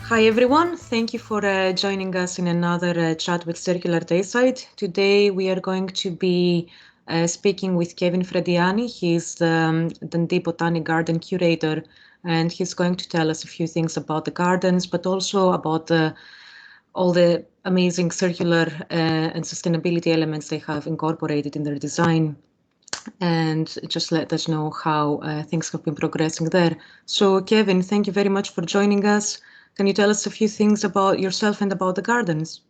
Hi everyone, thank you for joining us in another chat with Circular Tayside. Today we are going to be speaking with Kevin Frediani. He's the Dundee Botanic Garden Curator, and he's going to tell us a few things about the gardens, but also about all the amazing circular and sustainability elements they have incorporated in their design, and just let us know how things have been progressing there. So Kevin, thank you very much for joining us. Can you tell us a few things about yourself and about the gardens?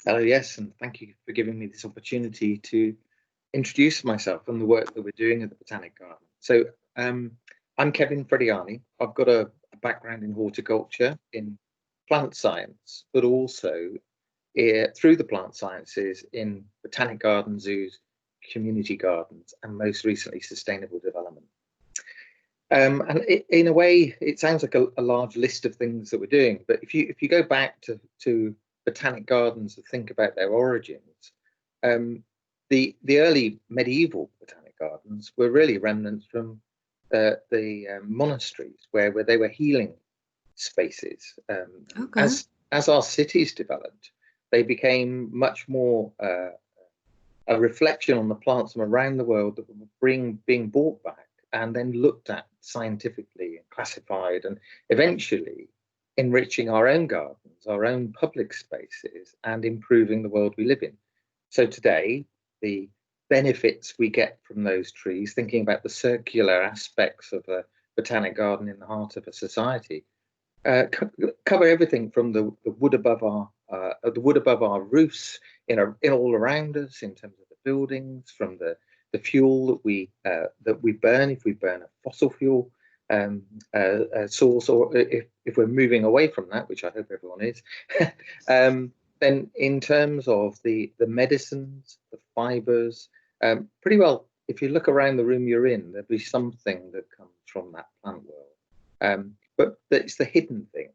Hello, yes, and thank you for giving me this opportunity to introduce myself and the work that we're doing at the Botanic Garden. So I'm Kevin Frediani. I've got a background in horticulture, in plant science, but also through the plant sciences in botanic gardens, zoos, community gardens, and most recently sustainable development. And in a way, it sounds like a large list of things that we're doing. But if you go back to botanic gardens and think about their origins, the early medieval botanic gardens were really remnants from the monasteries, where they were healing spaces. Okay. As our cities developed, they became much more a reflection on the plants from around the world that were being brought back and then looked at scientifically and classified, and eventually enriching our own gardens, our own public spaces, and improving the world we live in. So today, the benefits we get from those trees, thinking about the circular aspects of a botanic garden in the heart of a society, cover everything from the wood above our roofs, in all around us, in terms of the buildings, from the fuel that we burn, if we burn a fossil fuel source, or if we're moving away from that, which I hope everyone is, then in terms of the medicines, the fibers, pretty well, if you look around the room you're in, there'll be something that comes from that plant world. But it's the hidden things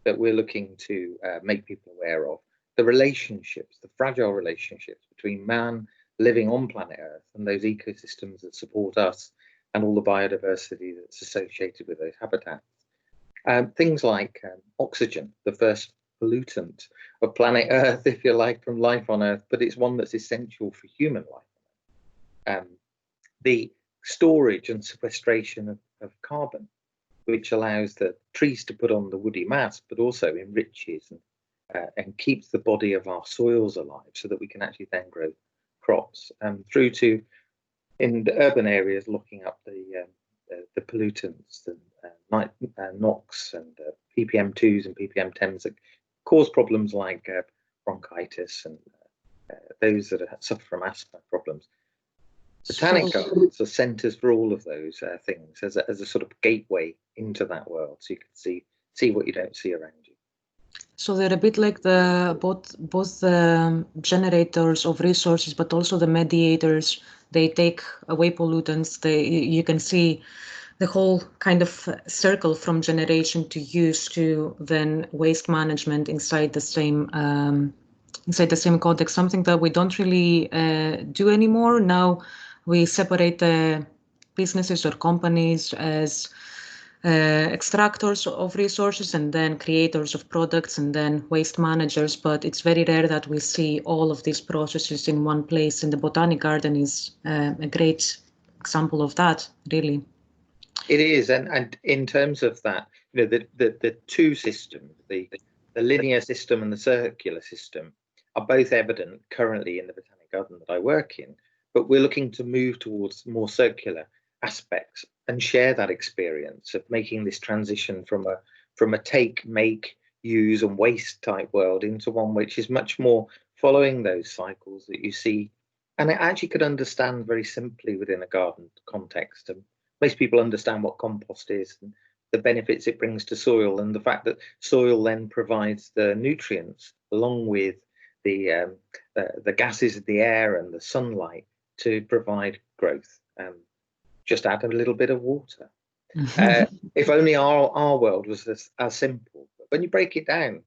that we're looking to make people aware of. The relationships, the fragile relationships between man living on planet Earth and those ecosystems that support us, and all the biodiversity that's associated with those habitats. Things like oxygen, the first pollutant of planet Earth, if you like, from life on Earth, but it's one that's essential for human life. The storage and sequestration of carbon, which allows the trees to put on the woody mass, but also enriches and keeps the body of our soils alive, so that we can actually then grow crops, through to, in the urban areas, looking up the pollutants, the NOx and ppm2s and ppm10s that cause problems like bronchitis and those that suffer from asthma problems. Botanic gardens are centres for all of those things, as a sort of gateway into that world, so you can see what you don't see around you. So they're a bit like both the generators of resources, but also the mediators. They take away pollutants. You can see the whole kind of circle from generation to use to then waste management inside the same context. Something that we don't really do anymore. Now we separate the businesses or companies as extractors of resources, and then creators of products, and then waste managers. But it's very rare that we see all of these processes in one place, and the Botanic Garden is a great example of that, really. It is, and in terms of that, the two systems, the linear system and the circular system, are both evident currently in the Botanic Garden that I work in, but we're looking to move towards more circular aspects and share that experience of making this transition from a take, make, use and waste type world into one which is much more following those cycles that you see, and it actually could understand very simply within a garden context. And most people understand what compost is and the benefits it brings to soil, and the fact that soil then provides the nutrients along with the gases of the air and the sunlight to provide growth. Just add a little bit of water. If only our world was as simple. But when you break it down,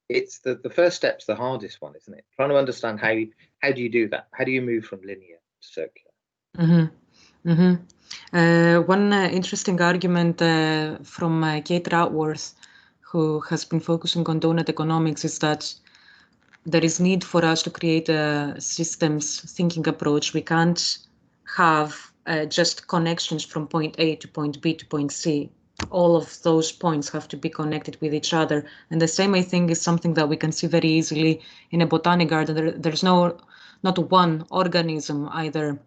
it's the first step's the hardest one, isn't it? Trying to understand how do you do that? How do you move from linear to circular? Mm-hmm. Mm-hmm. One interesting argument from Kate Ratworth, who has been focusing on donut economics, is that there is need for us to create a systems thinking approach. We can't have just connections from point A to point B to point C. All of those points have to be connected with each other. And the same, I think, is something that we can see very easily in a botanic garden. There's not one organism, either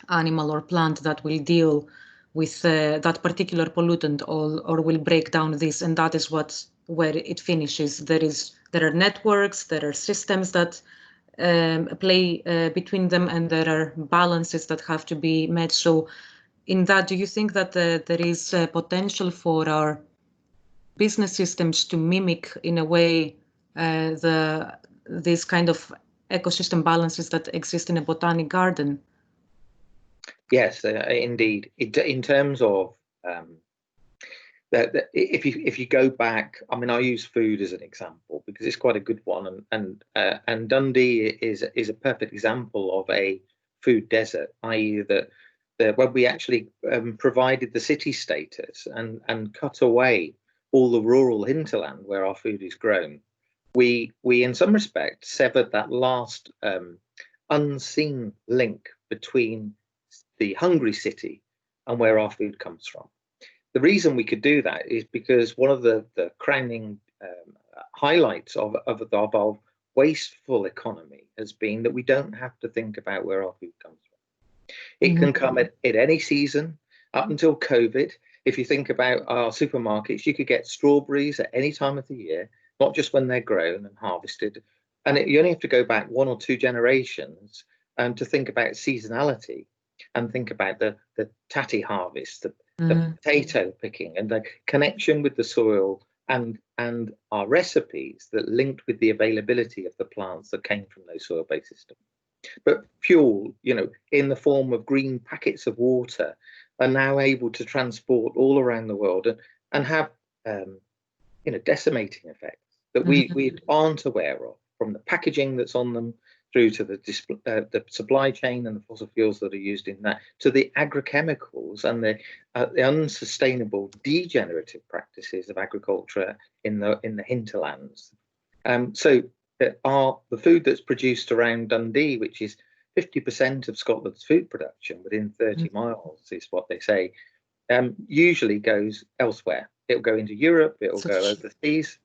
animal or plant, that will deal with that particular pollutant or will break down this, and that is where it finishes. There are networks, there are systems that play between them, and there are balances that have to be met. So in that, do you think that there is potential for our business systems to mimic in a way these kind of ecosystem balances that exist in a botanic garden? Yes, indeed. In terms of if you go back, I mean, I use food as an example because it's quite a good one, and Dundee is a perfect example of a food desert, i.e. that when we actually provided the city status and cut away all the rural hinterland where our food is grown, we in some respects severed that last unseen link between the hungry city and where our food comes from. The reason we could do that is because one of the crowning highlights of our wasteful economy has been that we don't have to think about where our food comes from. It can come at any season. Up until COVID, if you think about our supermarkets, you could get strawberries at any time of the year, not just when they're grown and harvested. And you only have to go back 1 or 2 generations to think about seasonality and think about the tatty harvest, the potato picking, and the connection with the soil and our recipes that linked with the availability of the plants that came from those soil-based systems. But fuel, in the form of green packets of water, are now able to transport all around the world and have decimating effects that we aren't aware of, from the packaging that's on them through to the supply chain and the fossil fuels that are used in that, to the agrochemicals and the unsustainable degenerative practices of agriculture in the hinterlands. So the food that's produced around Dundee, which is 50% of Scotland's food production within 30 miles, is what they say, usually goes elsewhere. It'll go into Europe, it'll go overseas.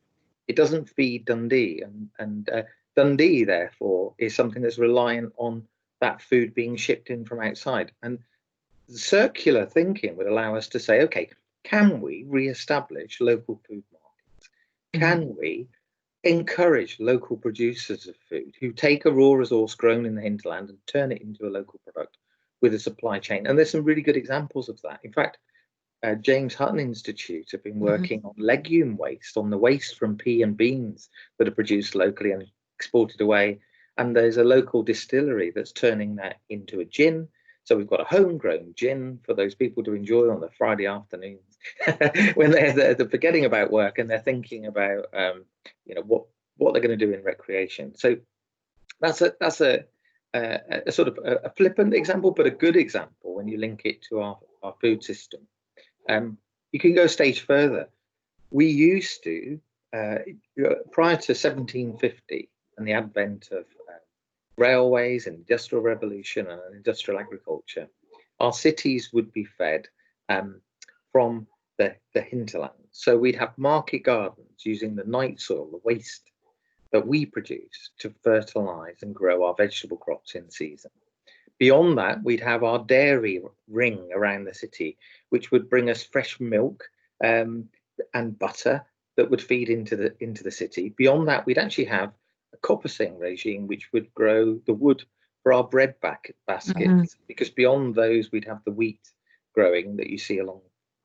It doesn't feed Dundee, and Dundee, therefore, is something that's reliant on that food being shipped in from outside. And circular thinking would allow us to say, okay, can we re-establish local food markets? Can we encourage local producers of food who take a raw resource grown in the hinterland and turn it into a local product with a supply chain? And there's some really good examples of that. In fact, James Hutton Institute have been working on legume waste, on the waste from pea and beans that are produced locally and exported away. And there's a local distillery that's turning that into a gin. So we've got a homegrown gin for those people to enjoy on the Friday afternoons when they're forgetting about work and they're thinking about what they're going to do in recreation. So that's a sort of a flippant example, but a good example when you link it to our food system. You can go a stage further. We used to, prior to 1750 and the advent of railways and industrial revolution and industrial agriculture, our cities would be fed from the hinterland. So we'd have market gardens using the night soil, the waste that we produce, to fertilize and grow our vegetable crops in season. Beyond that, we'd have our dairy ring around the city, which would bring us fresh milk and butter that would feed into the city. Beyond that, we'd actually have a coppicing regime, which would grow the wood for our bread baskets, because beyond those, we'd have the wheat growing that you see along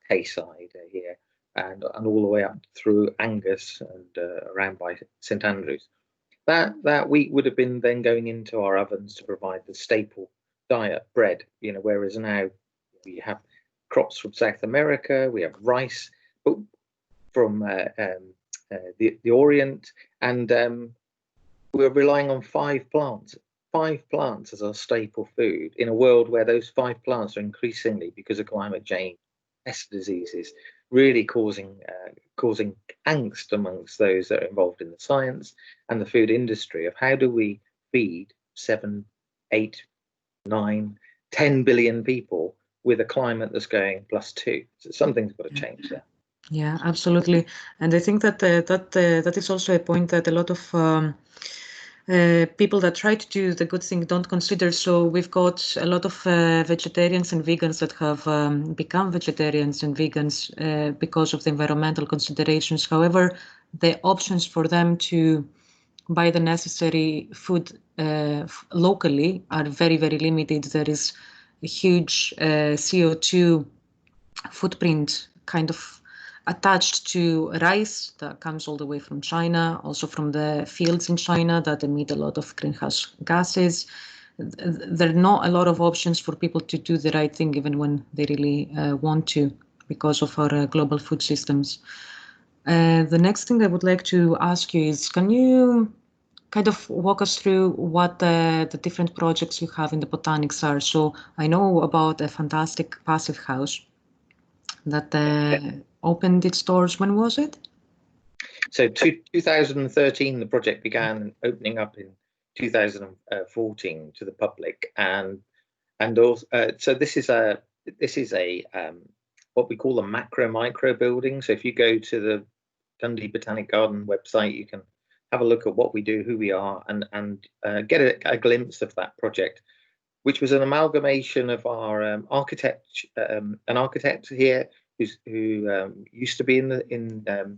Tayside here and all the way up through Angus and around by St Andrews. That wheat would have been then going into our ovens to provide the staple diet, bread, whereas now we have crops from South America, we have rice from the Orient, and we're relying on 5 plants as our staple food in a world where those 5 plants are increasingly, because of climate change, pest diseases, really causing causing angst amongst those that are involved in the science and the food industry of how do we feed 7, 8, 9, 10 billion people with a climate that's going +2. So something's got to change there. Yeah, absolutely. And I think that that is also a point that a lot of people that try to do the good thing don't consider. So we've got a lot of vegetarians and vegans that have become vegetarians and vegans because of the environmental considerations. However, the options for them to buy the necessary food locally are very, very limited. There is a huge CO2 footprint kind of attached to rice that comes all the way from China, also from the fields in China that emit a lot of greenhouse gases. There are not a lot of options for people to do the right thing, even when they really want to, because of our global food systems. The next thing I would like to ask you is, can you kind of walk us through what the different projects you have in the botanics are? So I know about a fantastic passive house that opened its doors. When was it? So 2013, the project began, opening up in 2014 to the public, and also so this is a what we call a macro micro building. So if you go to the Dundee Botanic Garden website, you can have a look at what we do, who we are, and get a glimpse of that project, which was an amalgamation of our an architect here who used to be in the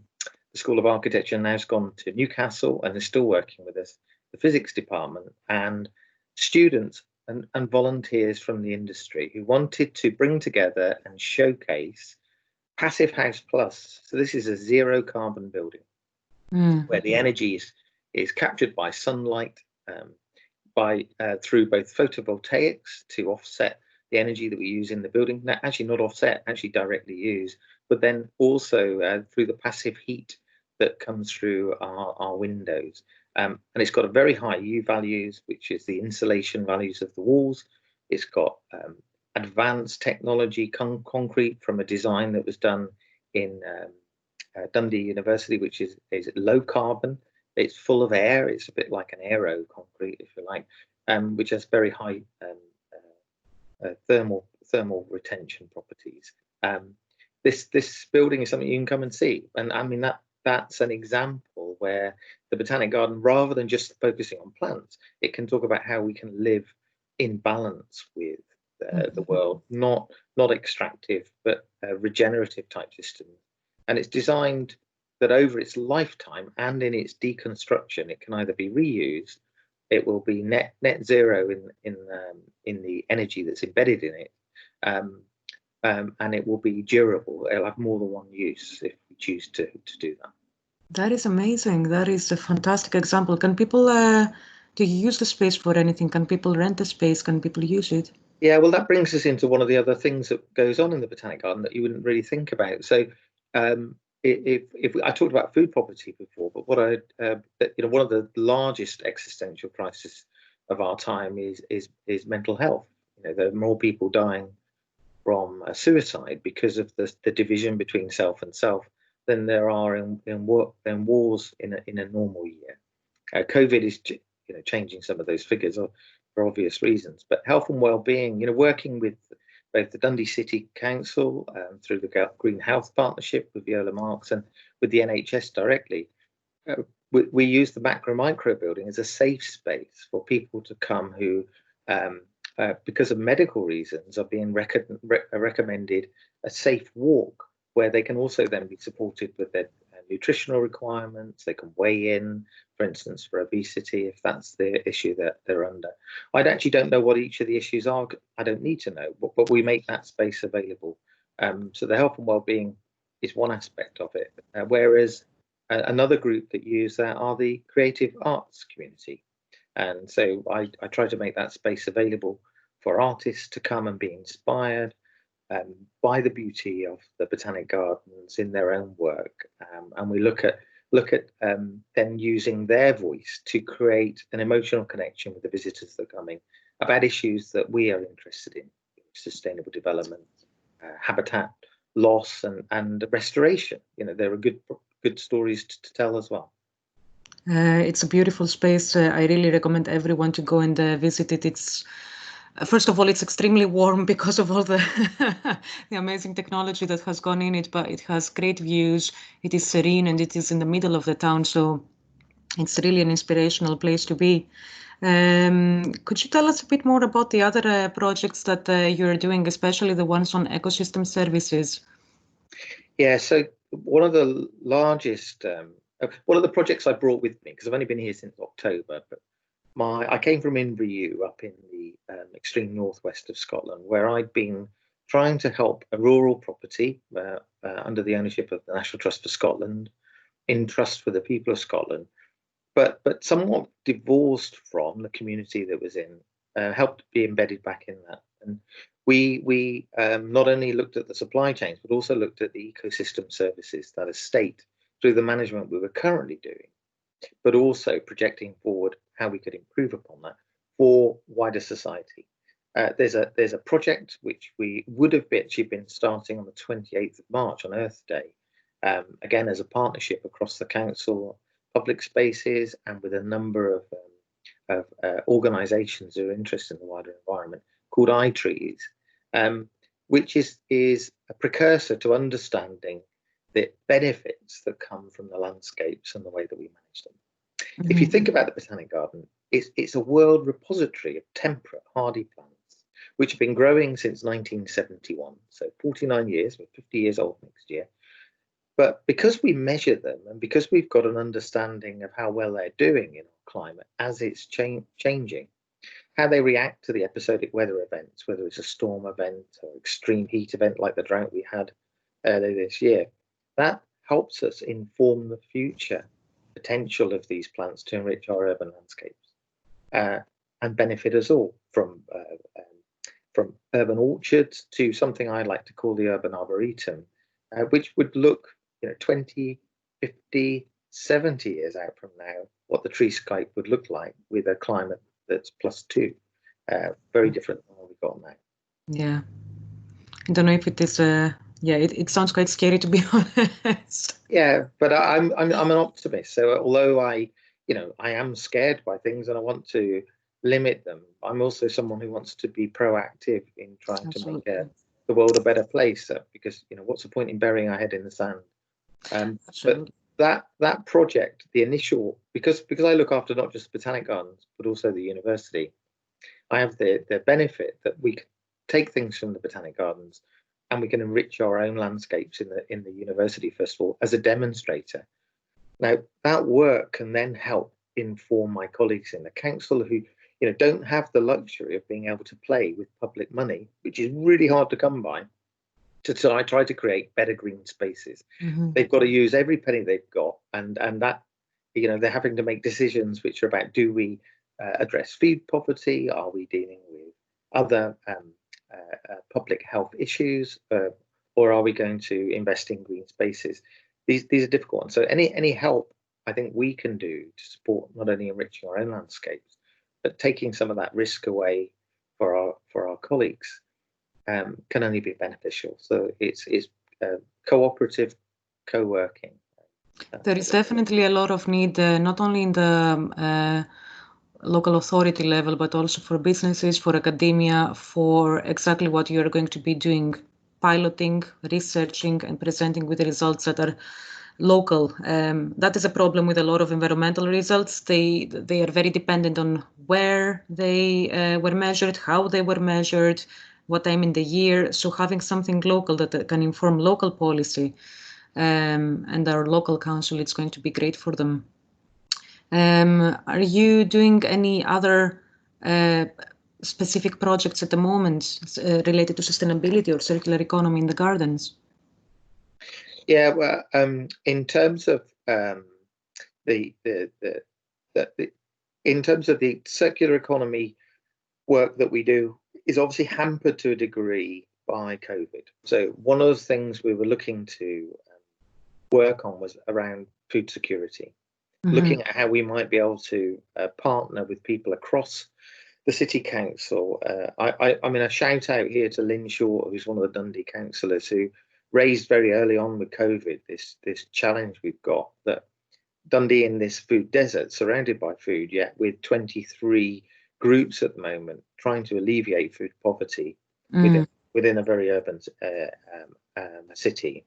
School of Architecture and now has gone to Newcastle and is still working with us, the physics department, and students and volunteers from the industry who wanted to bring together and showcase Passive House Plus. So this is a zero carbon building where the energy is captured by sunlight, through both photovoltaics to offset the energy that we use in the building. Now, actually not offset, actually directly use, but then also through the passive heat that comes through our windows. And it's got a very high U values, which is the insulation values of the walls. It's got advanced technology concrete from a design that was done in Dundee University, which is low carbon. It's full of air. It's a bit like an aero concrete, if you like, which has very high thermal retention properties. This building is something you can come and see, and I mean that's an example where the Botanic Garden, rather than just focusing on plants, it can talk about how we can live in balance with the world, not extractive but regenerative type systems. And it's designed that over its lifetime and in its deconstruction, it can either be reused, it will be net zero in the energy that's embedded in it, and it will be durable. It'll have more than one use if we choose to do that. That is amazing. That is a fantastic example. Can people do you use the space for anything? Can people rent the space? Can people use it? Yeah, well, that brings us into one of the other things that goes on in the Botanic Garden that you wouldn't really think about. So if I talked about food poverty before, but what one of the largest existential crises of our time is mental health. There are more people dying from suicide because of the division between self and self than there are in wars in a normal year. COVID is changing some of those figures for obvious reasons, but health and well-being. Working with both the Dundee City Council through the Green Health Partnership with Viola Marks and with the NHS directly, we use the macro micro building as a safe space for people to come who, because of medical reasons, are being recommended a safe walk where they can also then be supported with their nutritional requirements. They can weigh in, for instance, for obesity, if that's the issue that they're under. I actually don't know what each of the issues are. I don't need to know, but we make that space available. So the health and well-being is one aspect of it, whereas another group that use that are the creative arts community. And so I try to make that space available for artists to come and be inspired by the beauty of the Botanic Gardens in their own work, and we look at then using their voice to create an emotional connection with the visitors that are coming about issues that we are interested in: sustainable development, habitat loss and restoration. There are good stories to tell as well. It's a beautiful space. I really recommend everyone to go and visit it. It's first of all, it's extremely warm because of all the the amazing technology that has gone in it, but it has great views. It is serene and it is in the middle of the town, so it's really an inspirational place to be. Could you tell us a bit more about the other projects that you're doing, especially the ones on ecosystem services? Yeah, so one of the largest, one of the projects I brought with me, because I've only been here since October, but I came from Inverewe up in the extreme northwest of Scotland, where I'd been trying to help a rural property under the ownership of the National Trust for Scotland, in trust for the people of Scotland, but somewhat divorced from the community that was in, helped be embedded back in that. And we not only looked at the supply chains, but also looked at the ecosystem services that estate through the management we were currently doing, but also projecting forward how we could improve upon that for wider society. There's a project which we would have actually been starting on the 28th of March on Earth Day, again as a partnership across the council, public spaces, and with a number of organisations who are interested in the wider environment, called iTrees, which is a precursor to understanding the benefits that come from the landscapes and the way that we manage them. Mm-hmm. If you think about the Botanic Garden, it's a world repository of temperate, hardy plants, which have been growing since 1971, so 49 years, we're 50 years old next year. But because we measure them and because we've got an understanding of how well they're doing in our climate as it's changing, how they react to the episodic weather events, whether it's a storm event or extreme heat event like the drought we had earlier this year, that helps us inform the future potential of these plants to enrich our urban landscapes and benefit us all, from urban orchards to something I like to call the urban arboretum, which would look 20, 50, 70 years out from now, what the treescape would look like with a climate that's +2, very different than what we've got now. Yeah, I don't know if it is. Yeah, it sounds quite scary, to be honest. Yeah, but I'm an optimist. So although I am scared by things and I want to limit them, I'm also someone who wants to be proactive in trying Absolutely. To make the world a better place. Because what's the point in burying our head in the sand? But that project, the initial, because I look after not just Botanic Gardens but also the university, I have the benefit that we can take things from the Botanic Gardens and we can enrich our own landscapes in the university, first of all, as a demonstrator. Now, that work can then help inform my colleagues in the council who don't have the luxury of being able to play with public money, which is really hard to come by, to try to create better green spaces. Mm-hmm. They've got to use every penny they've got, and that they're having to make decisions which are about, do we address food poverty? Are we dealing with other public health issues, or are we going to invest in green spaces? These are difficult ones. So any help I think we can do to support not only enriching our own landscapes, but taking some of that risk away for our colleagues, can only be beneficial. So it's cooperative, co-working. There is definitely a lot of need, not only in the local authority level, but also for businesses, for academia, for exactly what you are going to be doing, piloting, researching, and presenting with the results that are local. That is a problem with a lot of environmental results. They are very dependent on where they were measured, how they were measured, what time in the year. So having something local that can inform local policy and our local council, it's going to be great for them. Are you doing any other specific projects at the moment related to sustainability or circular economy in the gardens? Yeah, well, in terms of in terms of the circular economy work that we do is obviously hampered to a degree by COVID. So one of the things we were looking to work on was around food security, mm-hmm. looking at how we might be able to partner with people across the city council. I mean, a shout out here to Lynn Short, who's one of the Dundee councillors, who raised very early on with COVID this challenge we've got, that Dundee in this food desert, surrounded by food, yet with 23 groups at the moment trying to alleviate food poverty within a very urban city.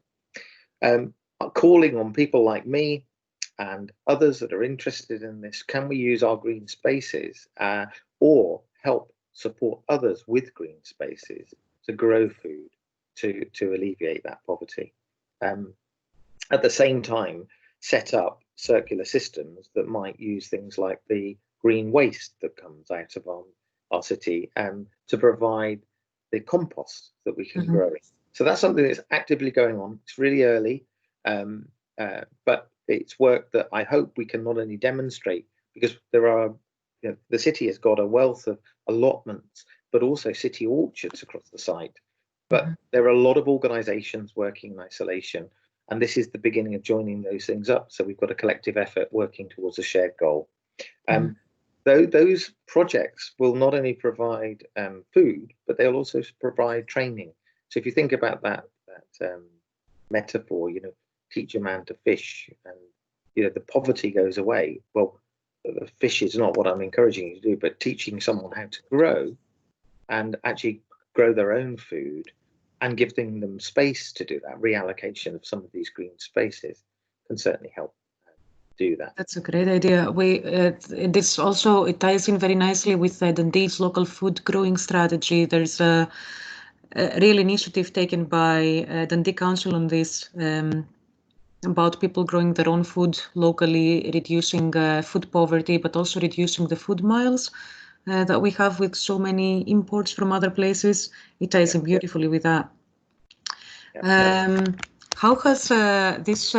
Calling on people like me and others that are interested in this, can we use our green spaces or help support others with green spaces to grow food to alleviate that poverty? At the same time, set up circular systems that might use things like the green waste that comes out of our city to provide the compost that we can grow. So that's something that's actively going on. It's really early, but it's work that I hope we can not only demonstrate, because there are, the city has got a wealth of allotments, but also city orchards across the site. But there are a lot of organisations working in isolation, and this is the beginning of joining those things up. So we've got a collective effort working towards a shared goal. Those projects will not only provide food, but they'll also provide training. So if you think about that metaphor, teach a man to fish, and the poverty goes away. Well, the fish is not what I'm encouraging you to do, but teaching someone how to grow and actually grow their own food and giving them space to do that, reallocation of some of these green spaces can certainly help do that. That's a great idea. This also, it ties in very nicely with Dundee's local food growing strategy. There's a real initiative taken by Dundee Council on this, about people growing their own food locally, reducing food poverty, but also reducing the food miles that we have with so many imports from other places. It ties in beautifully with that. How has this,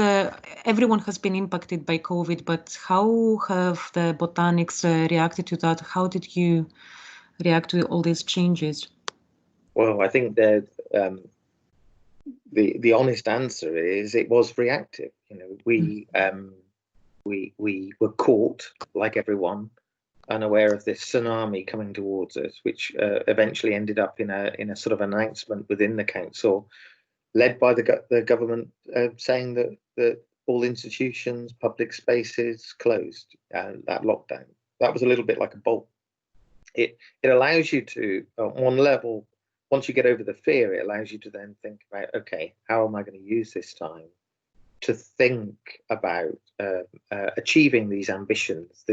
everyone has been impacted by COVID, but how have the botanics reacted to that? How did you react to all these changes? Well, I think that the honest answer is it was reactive. We were caught, like everyone, unaware of this tsunami coming towards us, which eventually ended up in a sort of announcement within the council, led by the government, saying that all institutions, public spaces closed, that lockdown. That was a little bit like a bolt. It allows you to, on one level, once you get over the fear, it allows you to then think about, okay, how am I going to use this time to think about achieving these ambitions,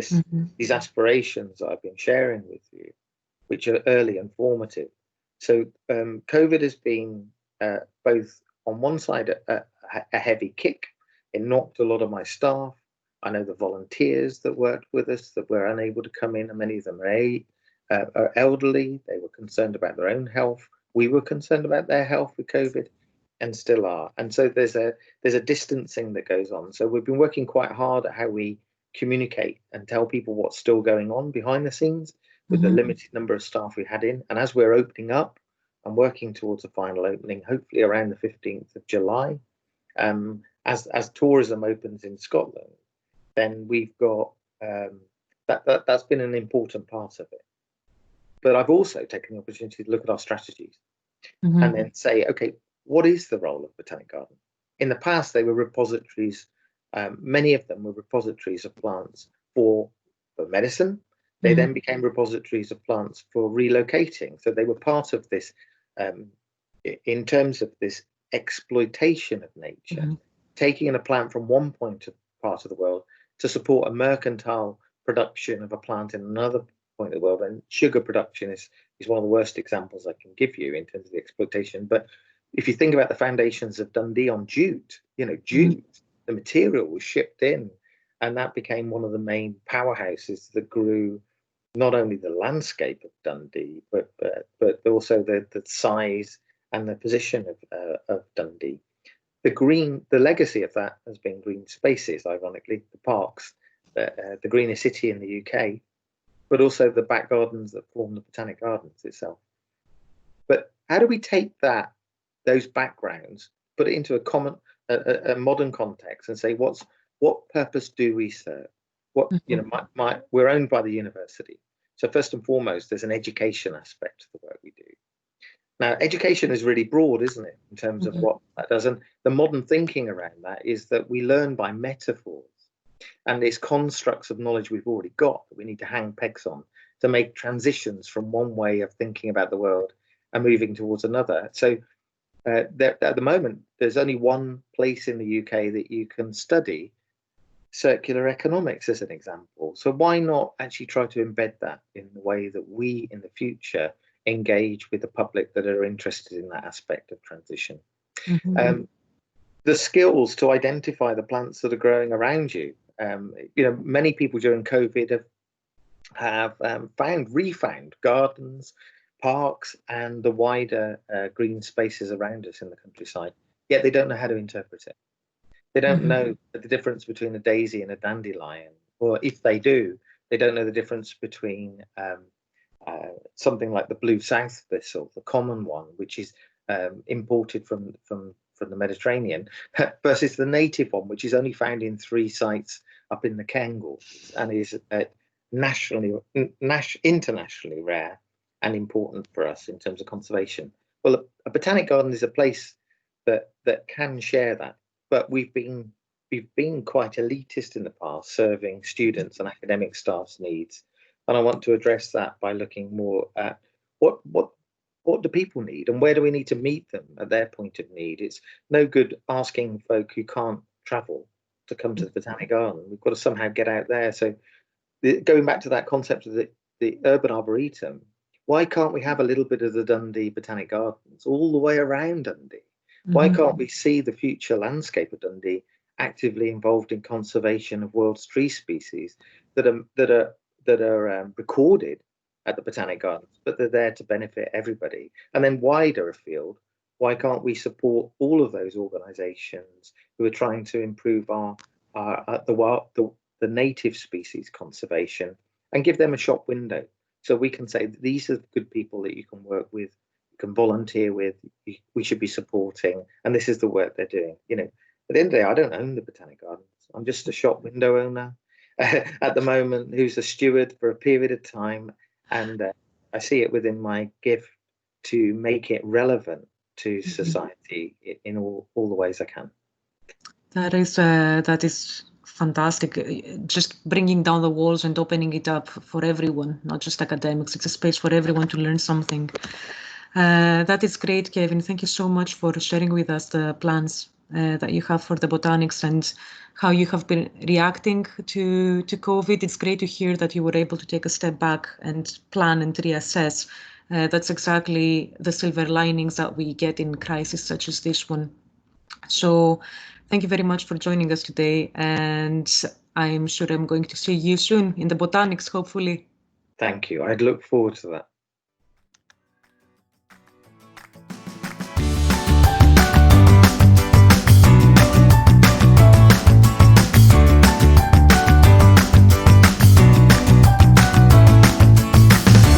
these aspirations that I've been sharing with you, which are early and formative. So COVID has been both on one side a heavy kick. It knocked a lot of my staff. I know the volunteers that worked with us that were unable to come in, and many of them are elderly. They were concerned about their own health. We were concerned about their health with COVID, and still are. And so there's a distancing that goes on. So we've been working quite hard at how we communicate and tell people what's still going on behind the scenes with the limited number of staff we had in. And as we're opening up and working towards a final opening, hopefully around the 15th of July, as tourism opens in Scotland, then we've got that's been an important part of it. But I've also taken the opportunity to look at our strategies and then say, okay, what is the role of Botanic Garden? In the past, they were repositories. Many of them were repositories of plants for medicine. They then became repositories of plants for relocating. So they were part of this, in terms of this exploitation of nature, taking in a plant from one part of the world to support a mercantile production of a plant in another point of the world. And sugar production is one of the worst examples I can give you in terms of the exploitation. But if you think about the foundations of Dundee on jute, jute, the material was shipped in, and that became one of the main powerhouses that grew not only the landscape of Dundee, but also the size and the position of Dundee. The legacy of that has been green spaces, ironically, the parks, the greenest city in the UK, but also the back gardens that form the Botanic Gardens itself. But how do we take those backgrounds, put it into a modern context, and say what purpose do we serve? We're owned by the university, so first and foremost, there's an education aspect to the work we do. Now, education is really broad, isn't it, in terms of what that does? And the modern thinking around that is that we learn by metaphors and these constructs of knowledge we've already got that we need to hang pegs on to make transitions from one way of thinking about the world and moving towards another. So at the moment, there's only one place in the UK that you can study circular economics as an example. So why not actually try to embed that in the way that we in the future engage with the public that are interested in that aspect of transition? The skills to identify the plants that are growing around you. Many people during COVID have refound gardens, parks, and the wider green spaces around us in the countryside, yet they don't know how to interpret it. They don't know the difference between a daisy and a dandelion, or if they do, they don't know the difference between something like the blue south thistle, the common one, which is imported from the Mediterranean, versus the native one, which is only found in 3 sites up in the Cairngorms and is internationally rare and important for us in terms of conservation. Well, a botanic garden is a place that can share that. But we've been quite elitist in the past, serving students and academic staff's needs, and I want to address that by looking more at what do people need and where do we need to meet them at their point of need. It's no good asking folk who can't travel to come to the Botanic Garden. We've got to somehow get out there. So going back to that concept of the urban arboretum, why can't we have a little bit of the Dundee Botanic Gardens all the way around Dundee? Why can't we see the future landscape of Dundee actively involved in conservation of world's tree species that are recorded at the Botanic Gardens, but they're there to benefit everybody? And then wider afield, why can't we support all of those organisations who are trying to improve the native species conservation and give them a shop window, so we can say these are the good people that you can work with, can volunteer with, we should be supporting, and this is the work they're doing. At the end of the day, I don't own the Botanic Gardens. I'm just a shop window owner at the moment who's a steward for a period of time, and I see it within my gift to make it relevant to society in all the ways I can. That is fantastic. Just bringing down the walls and opening it up for everyone, not just academics. It's a space for everyone to learn something. That is great, Kevin. Thank you so much for sharing with us the plans that you have for the botanics and how you have been reacting to COVID. It's great to hear that you were able to take a step back and plan and reassess. That's exactly the silver linings that we get in crises such as this one. So thank you very much for joining us today, and I'm sure I'm going to see you soon in the botanics, hopefully. Thank you. I'd look forward to that.